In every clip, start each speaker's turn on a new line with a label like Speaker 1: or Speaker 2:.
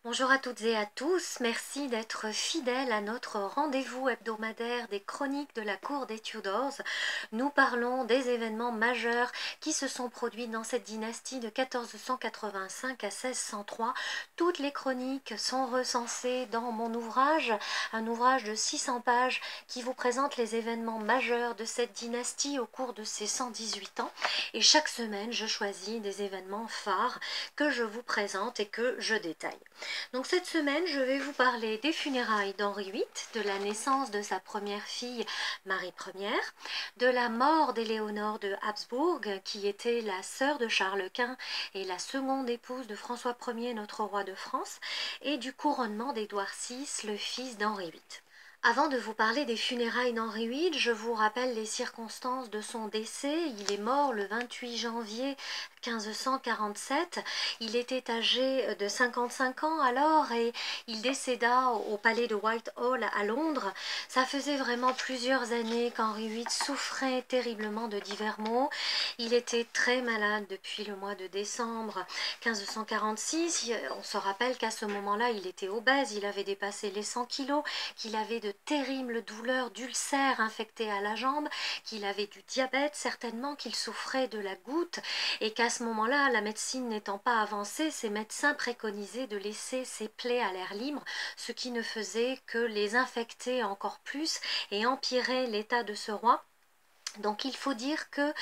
Speaker 1: Bonjour à toutes et à tous, merci d'être fidèles à notre rendez-vous hebdomadaire des chroniques de la cour des Tudors. Nous parlons des événements majeurs qui se sont produits dans cette dynastie de 1485 à 1603. Toutes les chroniques sont recensées dans mon ouvrage, un ouvrage de 600 pages qui vous présente les événements majeurs de cette dynastie au cours de ses 118 ans. Et chaque semaine, je choisis des événements phares que je vous présente et que je détaille. Donc cette semaine, je vais vous parler des funérailles d'Henri VIII, de la naissance de sa première fille Marie Ière, de la mort d'Éléonore de Habsbourg, qui était la sœur de Charles Quint et la seconde épouse de François Ier, notre roi de France, et du couronnement d'Édouard VI, le fils d'Henri VIII. Avant de vous parler des funérailles d'Henri VIII, je vous rappelle les circonstances de son décès. Il est mort le 28 janvier 1547. Il était âgé de 55 ans alors et il décéda au palais de Whitehall à Londres. Ça faisait vraiment plusieurs années qu'Henri VIII souffrait terriblement de divers maux. Il était très malade depuis le mois de décembre 1546. On se rappelle qu'à ce moment-là, il était obèse, il avait dépassé les 100 kilos, qu'il avait de terribles douleurs d'ulcères infectés à la jambe, qu'il avait du diabète certainement, qu'il souffrait de la goutte et qu'à ce moment-là, la médecine n'étant pas avancée, ses médecins préconisaient de laisser ses plaies à l'air libre, ce qui ne faisait que les infecter encore plus et empirer l'état de ce roi. Donc il faut dire que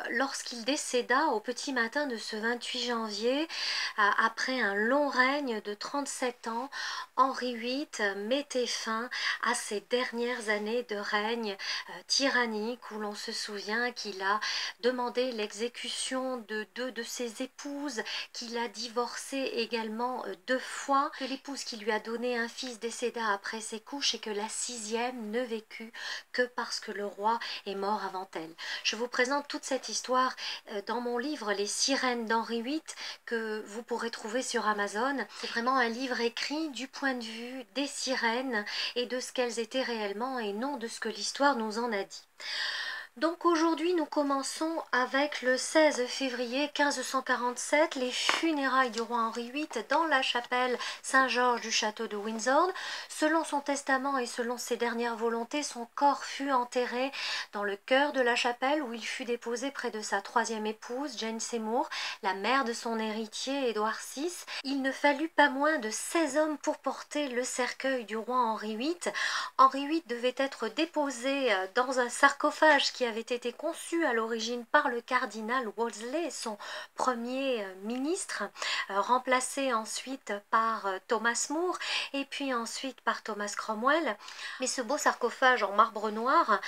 Speaker 1: lorsqu'il décéda au petit matin de ce 28 janvier, après un long règne de 37 ans, Henri VIII mettait fin à ses dernières années de règne tyrannique, où l'on se souvient qu'il a demandé l'exécution de deux de ses épouses, qu'il a divorcé également 2 fois, que l'épouse qui lui a donné un fils décéda après ses couches et que la 6e ne vécut que parce que le roi est mort avant elle. Je vous présente toute cette histoire dans mon livre Les Sirènes d'Henri VIII que vous pourrez trouver sur Amazon. C'est vraiment un livre écrit du point de vue des sirènes et de ce qu'elles étaient réellement et non de ce que l'histoire nous en a dit. Donc aujourd'hui, nous commençons avec le 16 février 1547, les funérailles du roi Henri VIII dans la chapelle Saint-Georges du château de Windsor. Selon son testament et selon ses dernières volontés, son corps fut enterré dans le chœur de la chapelle où il fut déposé près de sa 3e épouse, Jane Seymour, la mère de son héritier Édouard VI. Il ne fallut pas moins de 16 hommes pour porter le cercueil du roi Henri VIII. Henri VIII devait être déposé dans un sarcophage qui avait été conçu à l'origine par le cardinal Wolsey, son premier ministre, remplacé ensuite par Thomas More et puis ensuite par Thomas Cromwell. Mais ce beau sarcophage en marbre noir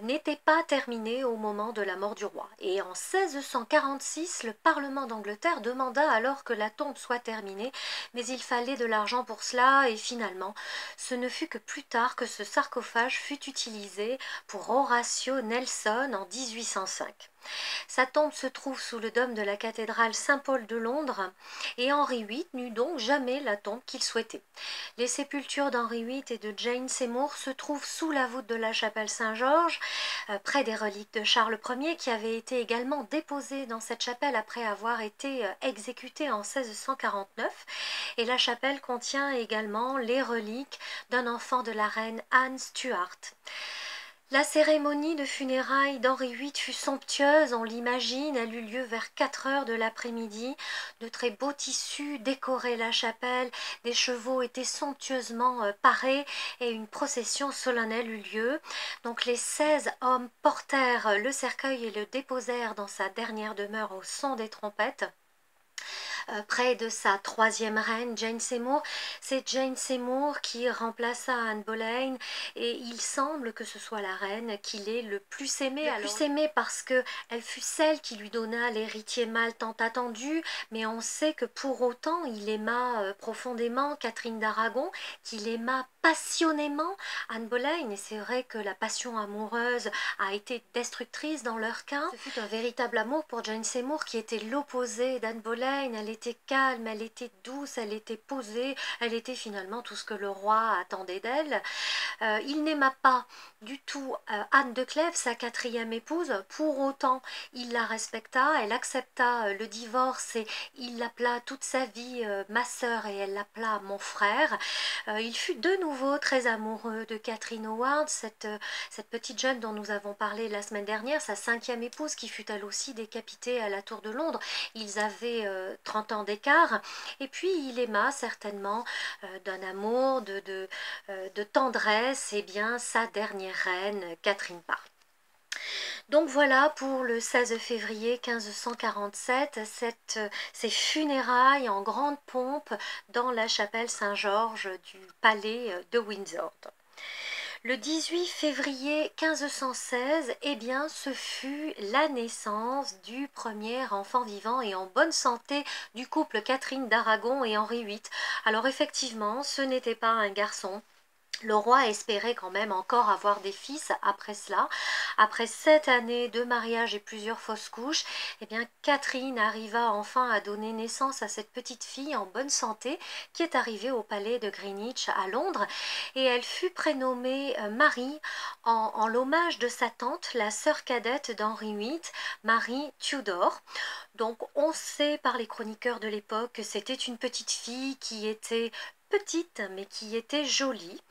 Speaker 1: n'était pas terminé au moment de la mort du roi. Et en 1646, le Parlement d'Angleterre demanda alors que la tombe soit terminée, mais il fallait de l'argent pour cela et finalement, ce ne fut que plus tard que ce sarcophage fut utilisé pour Horatio Nelson en 1805. Sa tombe se trouve sous le dôme de la cathédrale Saint-Paul de Londres et Henri VIII n'eut donc jamais la tombe qu'il souhaitait. Les sépultures d'Henri VIII et de Jane Seymour se trouvent sous la voûte de la chapelle Saint-Georges, près des reliques de Charles Ier qui avait été également déposé dans cette chapelle après avoir été exécuté en 1649. Et la chapelle contient également les reliques d'un enfant de la reine Anne Stuart. La cérémonie de funérailles d'Henri VIII fut somptueuse, on l'imagine, elle eut lieu vers 4 heures de l'après-midi. De très beaux tissus décoraient la chapelle, des chevaux étaient somptueusement parés et une procession solennelle eut lieu. Donc les 16 hommes portèrent le cercueil et le déposèrent dans sa dernière demeure au son des trompettes. Près de sa 3e reine, Jane Seymour. C'est Jane Seymour qui remplaça Anne Boleyn et il semble que ce soit la reine qu'il est le plus aimé. Le plus aimé parce qu'elle fut celle qui lui donna l'héritier mâle tant attendu, mais on sait que pour autant il aima profondément Catherine d'Aragon, qu'il aima passionnément Anne Boleyn, et c'est vrai que la passion amoureuse a été destructrice dans leur cas. Ce fut un véritable amour pour Jane Seymour qui était l'opposé d'Anne Boleyn. Elle était calme, elle était douce, elle était posée, elle était finalement tout ce que le roi attendait d'elle. Il n'aima pas du tout Anne de Clèves, sa quatrième épouse. Pour autant, il la respecta, elle accepta le divorce et il l'appela toute sa vie ma sœur et elle l'appela mon frère. Il fut de nouveau très amoureux de Catherine Howard, cette petite jeune dont nous avons parlé la semaine dernière, sa cinquième épouse qui fut elle aussi décapitée à la Tour de Londres. Ils avaient 30 ans d'écart et puis il aima certainement d'un amour, de tendresse, et bien sa dernière reine, Catherine Parr. Donc voilà pour le 16 février 1547, ces funérailles en grande pompe dans la chapelle Saint-Georges du palais de Windsor. Le 18 février 1516, eh bien, ce fut la naissance du premier enfant vivant et en bonne santé du couple Catherine d'Aragon et Henri VIII. Alors effectivement, ce n'était pas un garçon. Le roi espérait quand même encore avoir des fils après cela. Après 7 années de mariage et plusieurs fausses couches, eh bien Catherine arriva enfin à donner naissance à cette petite fille en bonne santé qui est arrivée au palais de Greenwich à Londres et elle fut prénommée Marie en l'hommage de sa tante, la sœur cadette d'Henri VIII, Marie Tudor. Donc on sait par les chroniqueurs de l'époque que c'était une petite fille qui était petite mais qui était jolie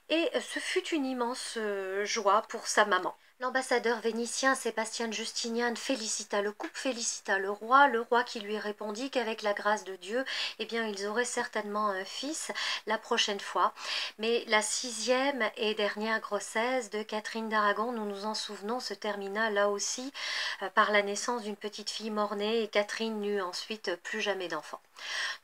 Speaker 1: et ce fut une immense joie pour sa maman. L'ambassadeur vénitien Sébastien Justinian félicita le couple, félicita le roi qui lui répondit qu'avec la grâce de Dieu, eh bien ils auraient certainement un fils la prochaine fois. Mais la 6e et dernière grossesse de Catherine d'Aragon, nous nous en souvenons, se termina là aussi par la naissance d'une petite fille mort-née et Catherine n'eut ensuite plus jamais d'enfant.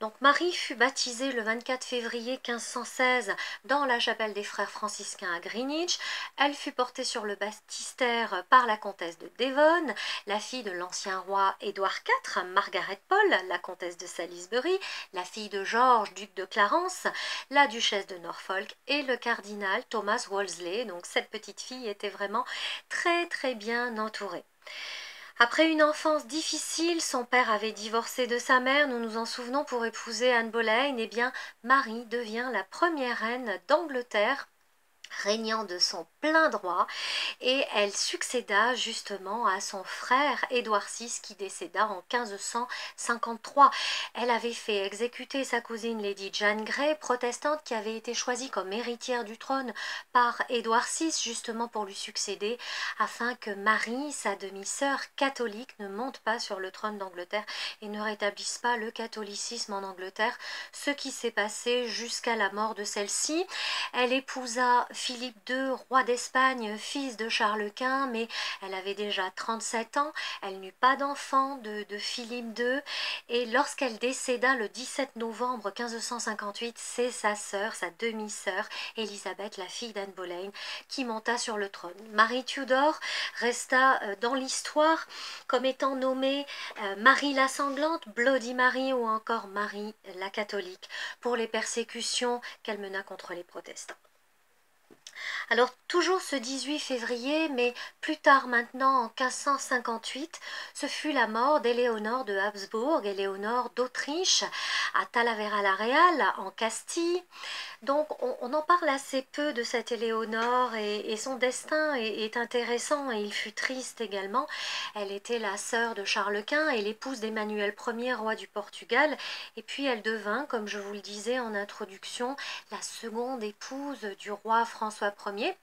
Speaker 1: Donc Marie fut baptisée le 24 février 1516 dans la chapelle des frères franciscains à Greenwich. Elle fut portée sur le baptistère par la comtesse de Devon, la fille de l'ancien roi Édouard IV, Margaret Pole, la comtesse de Salisbury, la fille de George, duc de Clarence, la duchesse de Norfolk et le cardinal Thomas Wolsey. Donc cette petite fille était vraiment très très bien entourée. Après une enfance difficile, son père avait divorcé de sa mère, nous nous en souvenons, pour épouser Anne Boleyn, et bien Marie devient la première reine d'Angleterre, régnant de son plein droit, et elle succéda justement à son frère Édouard VI qui décéda en 1553. Elle avait fait exécuter sa cousine Lady Jane Grey, protestante, qui avait été choisie comme héritière du trône par Édouard VI justement pour lui succéder, afin que Marie, sa demi-sœur catholique, ne monte pas sur le trône d'Angleterre et ne rétablisse pas le catholicisme en Angleterre, ce qui s'est passé jusqu'à la mort de celle-ci. Elle épousa Philippe II, roi d'Espagne, fils de Charles Quint, mais elle avait déjà 37 ans, elle n'eut pas d'enfant de Philippe II, et lorsqu'elle décéda le 17 novembre 1558, c'est sa sœur, sa demi-sœur, Élisabeth, la fille d'Anne Boleyn, qui monta sur le trône. Marie Tudor resta dans l'histoire comme étant nommée Marie la sanglante, Bloody Mary ou encore Marie la catholique, pour les persécutions qu'elle mena contre les protestants. Alors toujours ce 18 février, mais plus tard maintenant en 1558, ce fut la mort d'Éléonore de Habsbourg, Éléonore d'Autriche, à Talavera-la-Real, en Castille. Donc on en parle assez peu de cette Éléonore et son destin est intéressant et il fut triste également. Elle était la sœur de Charles Quint et l'épouse d'Emmanuel Ier, roi du Portugal, et puis elle devint, comme je vous le disais en introduction, la seconde épouse du roi François Ier.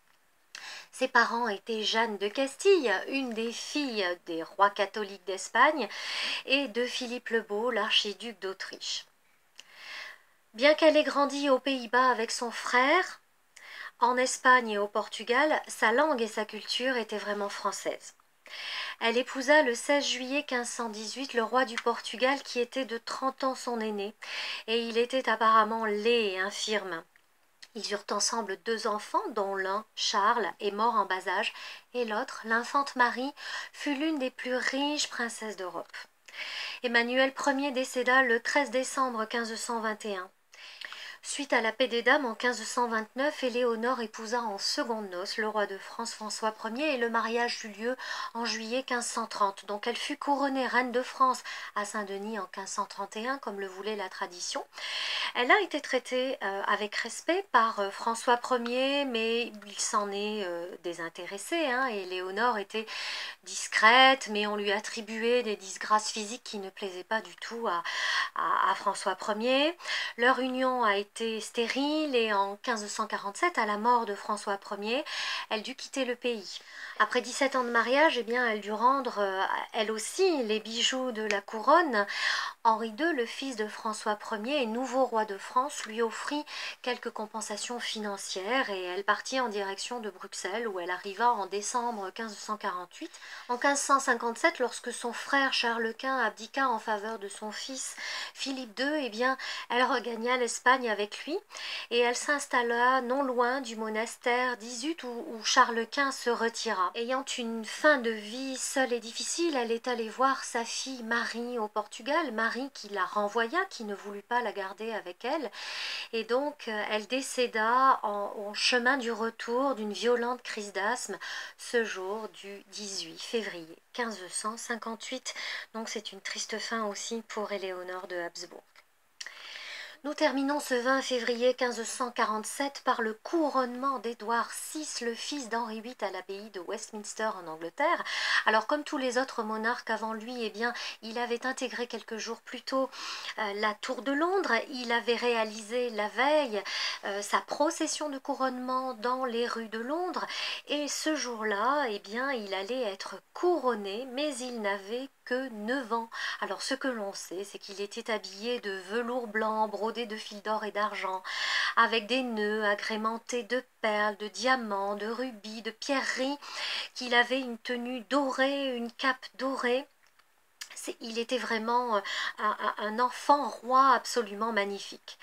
Speaker 1: Ses parents étaient Jeanne de Castille, une des filles des rois catholiques d'Espagne, et de Philippe le Beau, l'archiduc d'Autriche. Bien qu'elle ait grandi aux Pays-Bas avec son frère, en Espagne et au Portugal, sa langue et sa culture étaient vraiment françaises. Elle épousa le 16 juillet 1518 le roi du Portugal qui était de 30 ans son aîné, et il était apparemment laid et infirme. Ils eurent ensemble 2 enfants, dont l'un, Charles, est mort en bas âge, et l'autre, l'infante Marie, fut l'une des plus riches princesses d'Europe. Emmanuel Ier décéda le 13 décembre 1521. Suite à la paix des Dames en 1529, Éléonore épousa en secondes noces le roi de France François Ier et le mariage eut lieu en juillet 1530. Donc elle fut couronnée reine de France à Saint-Denis en 1531 comme le voulait la tradition. Elle a été traitée avec respect par François Ier, mais il s'en est désintéressé. Éléonore était discrète, mais on lui attribuait des disgrâces physiques qui ne plaisaient pas du tout à François Ier. Leur union a été stérile et en 1547, à la mort de François Ier, elle dut quitter le pays. Après 17 ans de mariage, eh bien, elle dut rendre, elle aussi, les bijoux de la couronne. Henri II, le fils de François Ier et nouveau roi de France, lui offrit quelques compensations financières et elle partit en direction de Bruxelles où elle arriva en décembre 1548. En 1557, lorsque son frère Charles Quint abdiqua en faveur de son fils Philippe II, eh bien, elle regagna l'Espagne avec lui et elle s'installa non loin du monastère d'Isut où Charles Quint se retira. Ayant une fin de vie seule et difficile, elle est allée voir sa fille Marie au Portugal, Marie qui la renvoya, qui ne voulut pas la garder avec elle, et donc elle décéda en chemin du retour d'une violente crise d'asthme ce jour du 18 février 1558. Donc c'est une triste fin aussi pour Éléonore de Habsbourg. Nous terminons ce 20 février 1547 par le couronnement d'Édouard VI, le fils d'Henri VIII à l'abbaye de Westminster en Angleterre. Alors comme tous les autres monarques avant lui, eh bien, il avait intégré quelques jours plus tôt la Tour de Londres. Il avait réalisé la veille sa procession de couronnement dans les rues de Londres. Et ce jour-là, eh bien, il allait être couronné, mais il n'avait que 9 ans. Alors ce que l'on sait, c'est qu'il était habillé de velours blanc brodé de fils d'or et d'argent, avec des nœuds agrémentés de perles, de diamants, de rubis, de pierreries, qu'il avait une tenue dorée, une cape dorée. Il était vraiment un enfant roi absolument magnifique.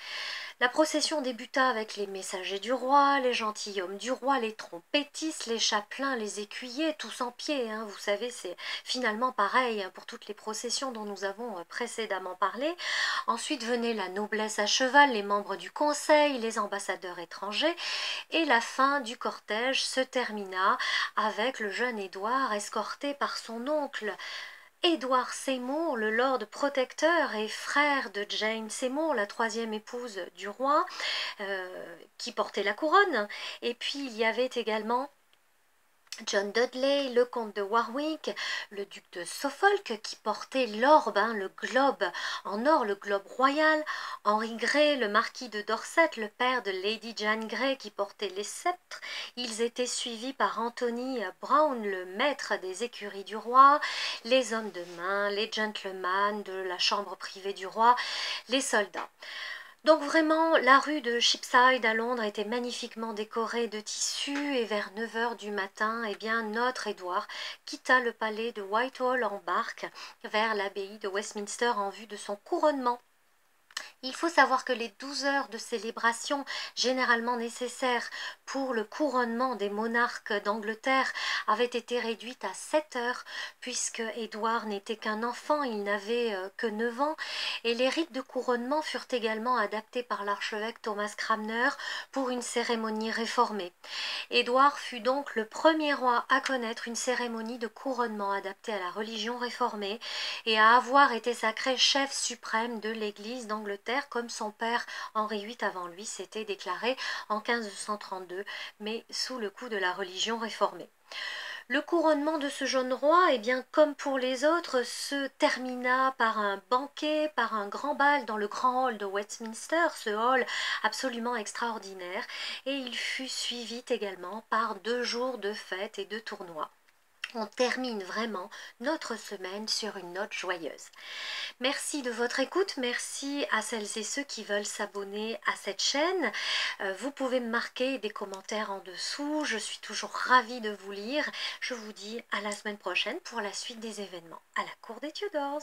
Speaker 1: La procession débuta avec les messagers du roi, les gentilshommes du roi, les trompettistes, les chapelains, les écuyers, tous en pied. Vous savez, c'est finalement pareil pour toutes les processions dont nous avons précédemment parlé. Ensuite venait la noblesse à cheval, les membres du conseil, les ambassadeurs étrangers, et la fin du cortège se termina avec le jeune Édouard escorté par son oncle Édouard Seymour, le lord protecteur et frère de Jane Seymour, la troisième épouse du roi, qui portait la couronne. Et puis il y avait également John Dudley, le comte de Warwick, le duc de Suffolk qui portait l'orbe, le globe en or, le globe royal, Henry Grey, le marquis de Dorset, le père de Lady Jane Grey qui portait les sceptres. Ils étaient suivis par Anthony Brown, le maître des écuries du roi, les hommes de main, les gentlemen de la chambre privée du roi, les soldats. Donc vraiment, la rue de Cheapside à Londres était magnifiquement décorée de tissus et vers 9 heures du matin, eh bien, notre Édouard quitta le palais de Whitehall en barque vers l'abbaye de Westminster en vue de son couronnement. Il faut savoir que les 12 heures de célébration généralement nécessaires pour le couronnement des monarques d'Angleterre avaient été réduites à 7 heures puisque Édouard n'était qu'un enfant, il n'avait que 9 ans et les rites de couronnement furent également adaptés par l'archevêque Thomas Cranmer pour une cérémonie réformée. Édouard fut donc le premier roi à connaître une cérémonie de couronnement adaptée à la religion réformée et à avoir été sacré chef suprême de l'Église d'Angleterre comme son père Henri VIII avant lui s'était déclaré en 1532, mais sous le coup de la religion réformée. Le couronnement de ce jeune roi, eh bien, comme pour les autres, se termina par un banquet, par un grand bal dans le grand hall de Westminster, ce hall absolument extraordinaire, et il fut suivi également par 2 jours de fêtes et de tournois. On termine vraiment notre semaine sur une note joyeuse. Merci de votre écoute, merci à celles et ceux qui veulent s'abonner à cette chaîne. Vous pouvez me marquer des commentaires en dessous, je suis toujours ravie de vous lire. Je vous dis à la semaine prochaine pour la suite des événements à la cour des Tudors.